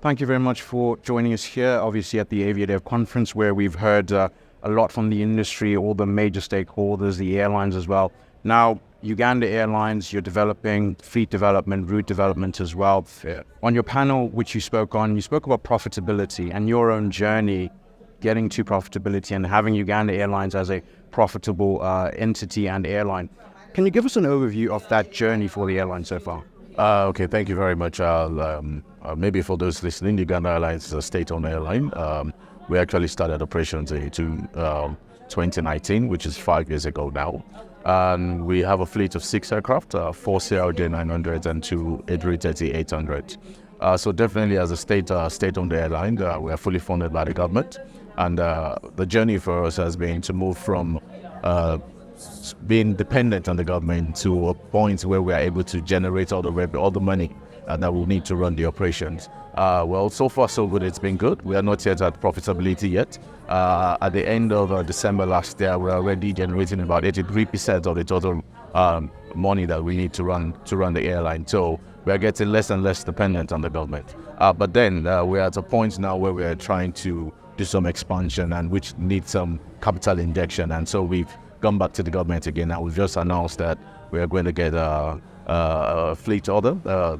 Thank you very much for joining us here, obviously at the AviaDev conference, where we've heard a lot from the industry, all the major stakeholders, the airlines as well. Now, Uganda Airlines, you're developing fleet development, route development as well. On your panel, which you spoke about profitability and your own journey getting to profitability and having Uganda Airlines as a profitable entity and airline. Can you give us an overview of that journey for the airline so far? Okay, thank you very much. Maybe for those listening, Uganda Airlines is a state-owned airline. We actually started operations in 2019, which is 5 years ago now. And we have a fleet of 6 aircraft, 4 CRJ900s and 2 A330-800. So definitely as a state-owned airline, we are fully funded by the government. And the journey for us has been to move from being dependent on the government to a point where we are able to generate all the money that we'll need to run the operations. Well, so far so good. It's been good. We are not yet at profitability yet. At the end of December last year, we're already generating about 83% of the total money that we need to run the airline. So we are getting less and less dependent on the government. But then we're at a point now where we are trying to do some expansion and which needs some capital injection. And so we've gone back to the government again, and we've just announced that we are going to get a fleet order,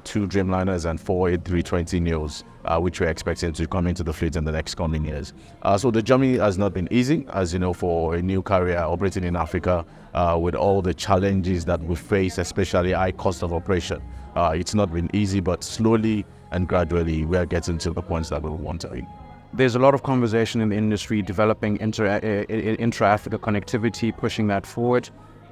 2 Dreamliners and 4 A330-neos, which we're expecting to come into the fleet in the next coming years. So the journey has not been easy, as you know, for a new carrier operating in Africa, with all the challenges that we face, especially high cost of operation. It's not been easy, but slowly and gradually we are getting to the points that we want to be. There's a lot of conversation in the industry developing intra-Africa connectivity, pushing that forward.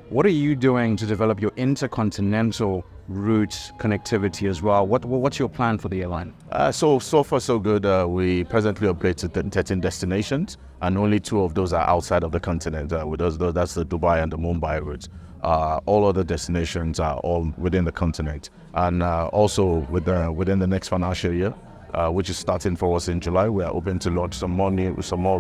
What are you doing to develop your intercontinental route connectivity as well? What's your plan for the airline? So far so good. We presently operate to 13 destinations, and only 2 of those are outside of the continent. That's the Dubai and the Mumbai routes. All other destinations are all within the continent. And also within the next financial year, which is starting for us in July, we are open to launch some more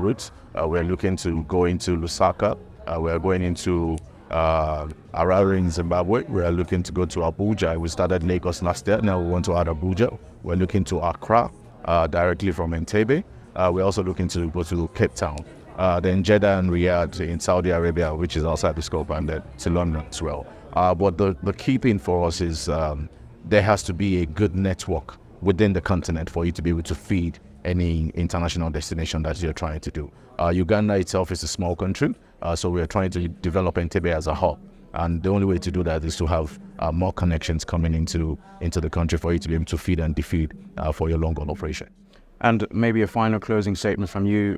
routes. We're looking to go into Lusaka. We're going into Harare in Zimbabwe. We are looking to go to Abuja. We started Lagos last year. Now we want to add Abuja. We're looking to Accra directly from Entebbe. We're also looking to go to Cape Town. Then Jeddah and Riyadh in Saudi Arabia, which is outside the scope, and then to London as well. But the key thing for us is there has to be a good network within the continent for you to be able to feed any international destination that you're trying to do. Uganda itself is a small country, so we're trying to develop Entebbe as a hub. And the only way to do that is to have more connections coming into the country for you to be able to feed and defeed for your long-haul operation. And maybe a final closing statement from you.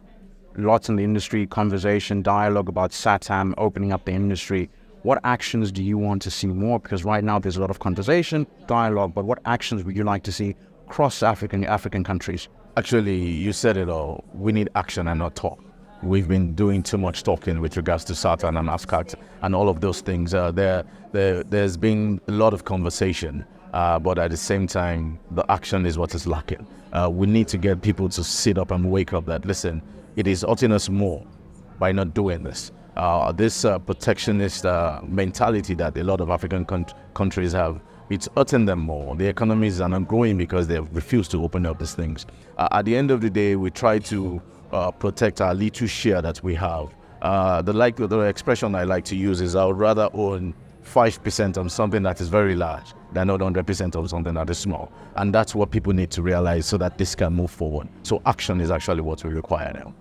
Lots in the industry, conversation, dialogue about SATAM, opening up the industry. What actions do you want to see more? Because right now there's a lot of conversation, dialogue, but what actions would you like to see across African countries? Actually, you said it all. We need action and not talk. We've been doing too much talking with regards to SATAM and AFCAT and all of those things. There's been a lot of conversation, but at the same time, the action is what is lacking. We need to get people to sit up and wake up that, listen, it is hurting us more by not doing this. This protectionist mentality that a lot of African countries have, it's hurting them more. The economies are not growing because they have refused to open up these things. At the end of the day, we try to protect our little share that we have. The expression I like to use is I would rather own 5% on something that is very large than not 100% of something that is small. And that's what people need to realize so that this can move forward. So action is actually what we require now.